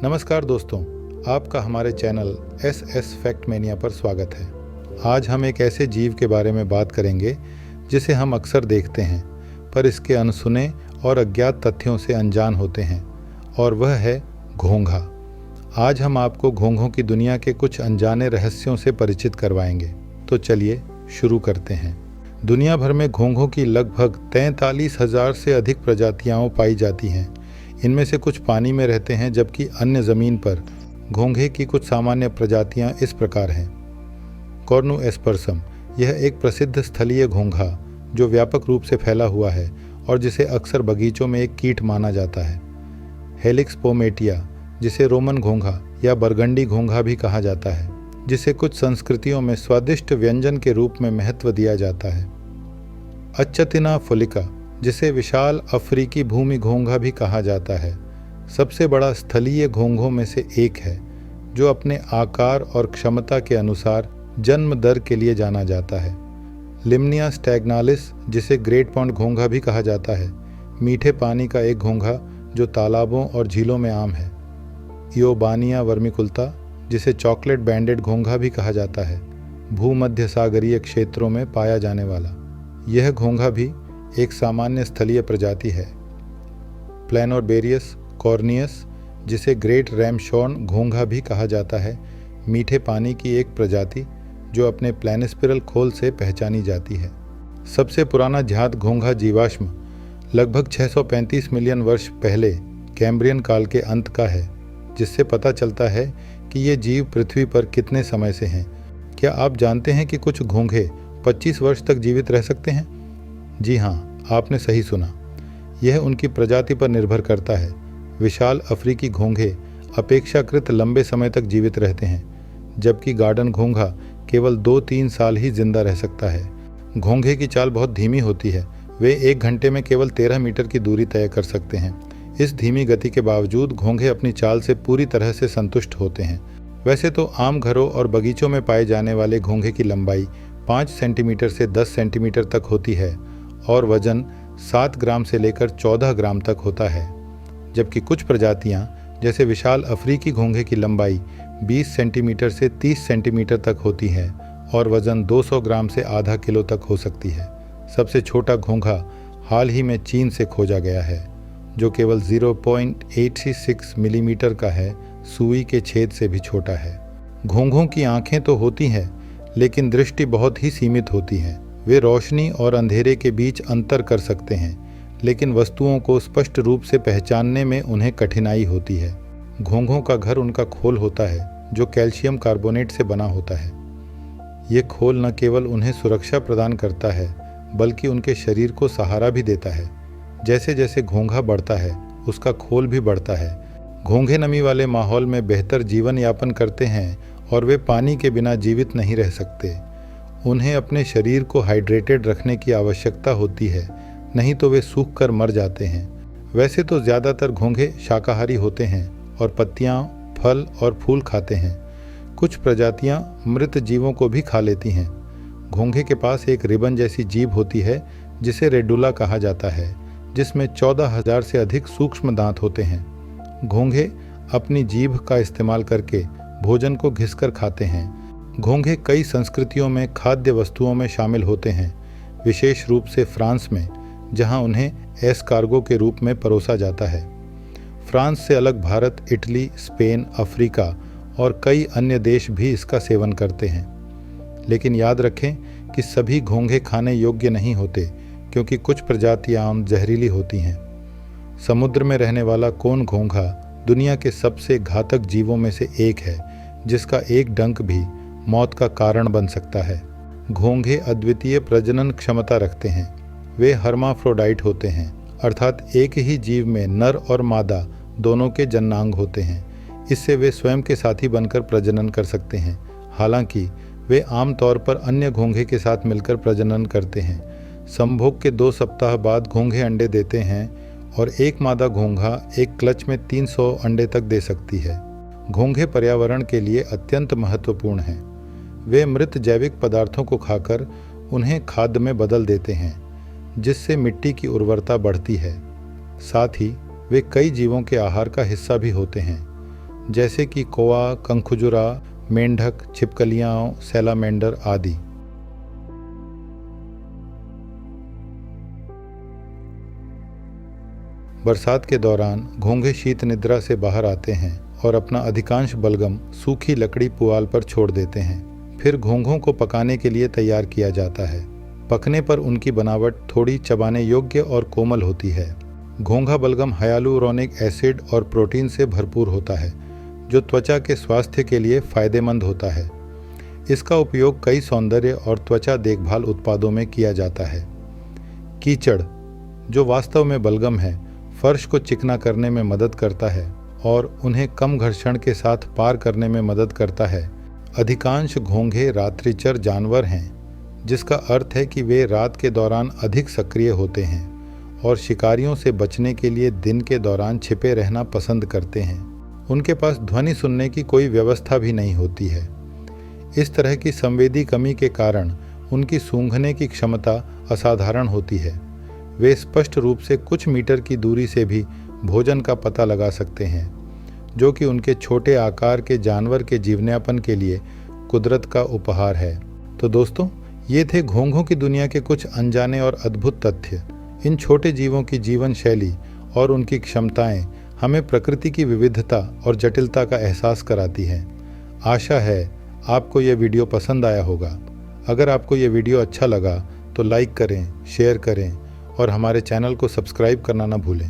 नमस्कार दोस्तों, आपका हमारे चैनल एस फैक्ट मैनिया पर स्वागत है। आज हम एक ऐसे जीव के बारे में बात करेंगे जिसे हम अक्सर देखते हैं, पर इसके अनसुने और अज्ञात तथ्यों से अनजान होते हैं, और वह है घोंघा। आज हम आपको घोंघों की दुनिया के कुछ अनजाने रहस्यों से परिचित करवाएंगे। तो चलिए शुरू करते हैं। दुनिया भर में घोंघों की लगभग 43,000 से अधिक प्रजातियां पाई जाती हैं। इनमें से कुछ पानी में रहते हैं, जबकि अन्य ज़मीन पर। घोंघे की कुछ सामान्य प्रजातियां इस प्रकार हैं। कॉर्नु एस्पर्सम, यह एक प्रसिद्ध स्थलीय घोंघा जो व्यापक रूप से फैला हुआ है और जिसे अक्सर बगीचों में एक कीट माना जाता है। हेलिक्स पोमेटिया, जिसे रोमन घोंघा या बरगंडी घोंघा भी कहा जाता है, जिसे कुछ संस्कृतियों में स्वादिष्ट व्यंजन के रूप में महत्व दिया जाता है। अच्छतिना फुलिका, जिसे विशाल अफ्रीकी भूमि घोंघा भी कहा जाता है, सबसे बड़ा स्थलीय घोंघों में से एक है, जो अपने आकार और क्षमता के अनुसार जन्म दर के लिए जाना जाता है। लिम्निया स्टैग्नालिस, जिसे ग्रेट पॉन्ड घोंघा भी कहा जाता है, मीठे पानी का एक घोंघा जो तालाबों और झीलों में आम है। इओबानिया वर्मिकुल्ता, जिसे चॉकलेट बैंडेड घोंघा भी कहा जाता है, भूमध्य सागरीय क्षेत्रों में पाया जाने वाला यह घोंघा भी एक सामान्य स्थलीय प्रजाति है। प्लेनोरबेरियस कॉर्नियस, जिसे ग्रेट रैमशॉर्न घोंघा भी कहा जाता है, मीठे पानी की एक प्रजाति जो अपने प्लेनिस्पिरल खोल से पहचानी जाती है। सबसे पुराना ज्ञात घोंघा जीवाश्म लगभग 635 मिलियन वर्ष पहले कैम्ब्रियन काल के अंत का है, जिससे पता चलता है कि ये जीव पृथ्वी पर कितने समय से हैं। क्या आप जानते हैं कि कुछ घोंघे 25 वर्ष तक जीवित रह सकते हैं? जी हाँ, आपने सही सुना। यह उनकी प्रजाति पर निर्भर करता है। विशाल अफ्रीकी घोंघे अपेक्षाकृत लंबे समय तक जीवित रहते हैं, जबकि गार्डन घोंघा केवल 2-3 साल ही जिंदा रह सकता है। घोंघे की चाल बहुत धीमी होती है। वे 1 घंटे में केवल 13 मीटर की दूरी तय कर सकते हैं। इस धीमी गति के बावजूद घोंघे अपनी चाल से पूरी तरह से संतुष्ट होते हैं। वैसे तो आम घरों और बगीचों में पाए जाने वाले घोंघे की लंबाई 5 सेंटीमीटर से 10 सेंटीमीटर तक होती है और वजन 7 ग्राम से लेकर 14 ग्राम तक होता है, जबकि कुछ प्रजातियां जैसे विशाल अफ्रीकी घोंघे की लंबाई 20 सेंटीमीटर से 30 सेंटीमीटर तक होती है और वजन 200 ग्राम से आधा किलो तक हो सकती है। सबसे छोटा घोंघा हाल ही में चीन से खोजा गया है, जो केवल 0.86 मिलीमीटर का है, सुई के छेद से भी छोटा है। घोंघों की आंखें तो होती हैं, लेकिन दृष्टि बहुत ही सीमित होती है। वे रोशनी और अंधेरे के बीच अंतर कर सकते हैं, लेकिन वस्तुओं को स्पष्ट रूप से पहचानने में उन्हें कठिनाई होती है। घोंघों का घर उनका खोल होता है, जो कैल्शियम कार्बोनेट से बना होता है। ये खोल न केवल उन्हें सुरक्षा प्रदान करता है, बल्कि उनके शरीर को सहारा भी देता है। जैसे जैसे घोंघा बढ़ता है, उसका खोल भी बढ़ता है। घोंघे नमी वाले माहौल में बेहतर जीवन यापन करते हैं और वे पानी के बिना जीवित नहीं रह सकते। उन्हें अपने शरीर को हाइड्रेटेड रखने की आवश्यकता होती है, नहीं तो वे सूख कर मर जाते हैं। वैसे तो ज़्यादातर घोंघे शाकाहारी होते हैं और पत्तियां, फल और फूल खाते हैं। कुछ प्रजातियां मृत जीवों को भी खा लेती हैं। घोंघे के पास एक रिबन जैसी जीभ होती है, जिसे रेडुला कहा जाता है, जिसमें 14,000 से अधिक सूक्ष्म दांत होते हैं। घोंघे अपनी जीभ का इस्तेमाल करके भोजन को घिसकर खाते हैं। घोंघे कई संस्कृतियों में खाद्य वस्तुओं में शामिल होते हैं, विशेष रूप से फ्रांस में, जहां उन्हें एस्कार्गो के रूप में परोसा जाता है। फ्रांस से अलग भारत, इटली, स्पेन, अफ्रीका और कई अन्य देश भी इसका सेवन करते हैं। लेकिन याद रखें कि सभी घोंघे खाने योग्य नहीं होते, क्योंकि कुछ प्रजातियां जहरीली होती हैं। समुद्र में रहने वाला कोन घोंघा दुनिया के सबसे घातक जीवों में से एक है, जिसका एक डंक भी मौत का कारण बन सकता है। घोंघे अद्वितीय प्रजनन क्षमता रखते हैं। वे हर्माफ्रोडाइट होते हैं, अर्थात एक ही जीव में नर और मादा दोनों के जननांग होते हैं। इससे वे स्वयं के साथी बनकर प्रजनन कर सकते हैं। हालांकि वे आमतौर पर अन्य घोंघे के साथ मिलकर प्रजनन करते हैं। संभोग के 2 सप्ताह बाद घोंघे अंडे देते हैं और एक मादा घोंघा एक क्लच में 300 अंडे तक दे सकती है। घोंघे पर्यावरण के लिए अत्यंत महत्वपूर्ण हैं। वे मृत जैविक पदार्थों को खाकर उन्हें खाद्य में बदल देते हैं, जिससे मिट्टी की उर्वरता बढ़ती है। साथ ही वे कई जीवों के आहार का हिस्सा भी होते हैं। जैसे कि कोआ, कंखुजुरा, मेंढक, छिपकलियां, सैलामेंडर आदि। बरसात के दौरान घोंघे शीत निद्रा से बाहर आते हैं और अपना अधिकांश बलगम सूखी लकड़ी पुआल पर छोड़ देते हैं। फिर घोंघों को पकाने के लिए तैयार किया जाता है। पकने पर उनकी बनावट थोड़ी चबाने योग्य और कोमल होती है। घोंघा बलगम हाइलुरोनिक एसिड और प्रोटीन से भरपूर होता है, जो त्वचा के स्वास्थ्य के लिए फायदेमंद होता है। इसका उपयोग कई सौंदर्य और त्वचा देखभाल उत्पादों में किया जाता है। कीचड़, जो वास्तव में बलगम है, फर्श को चिकना करने में मदद करता है और उन्हें कम घर्षण के साथ पार करने में मदद करता है। अधिकांश घोंघे रात्रिचर जानवर हैं, जिसका अर्थ है कि वे रात के दौरान अधिक सक्रिय होते हैं और शिकारियों से बचने के लिए दिन के दौरान छिपे रहना पसंद करते हैं। उनके पास ध्वनि सुनने की कोई व्यवस्था भी नहीं होती है। इस तरह की संवेदी कमी के कारण उनकी सूंघने की क्षमता असाधारण होती है। वे स्पष्ट रूप से कुछ मीटर की दूरी से भी भोजन का पता लगा सकते हैं, जो कि उनके छोटे आकार के जानवर के जीवनयापन के लिए कुदरत का उपहार है। तो दोस्तों, ये थे घोंघों की दुनिया के कुछ अनजाने और अद्भुत तथ्य। इन छोटे जीवों की जीवन शैली और उनकी क्षमताएं हमें प्रकृति की विविधता और जटिलता का एहसास कराती हैं। आशा है आपको यह वीडियो पसंद आया होगा। अगर आपको यह वीडियो अच्छा लगा तो लाइक करें, शेयर करें और हमारे चैनल को सब्सक्राइब करना ना भूलें।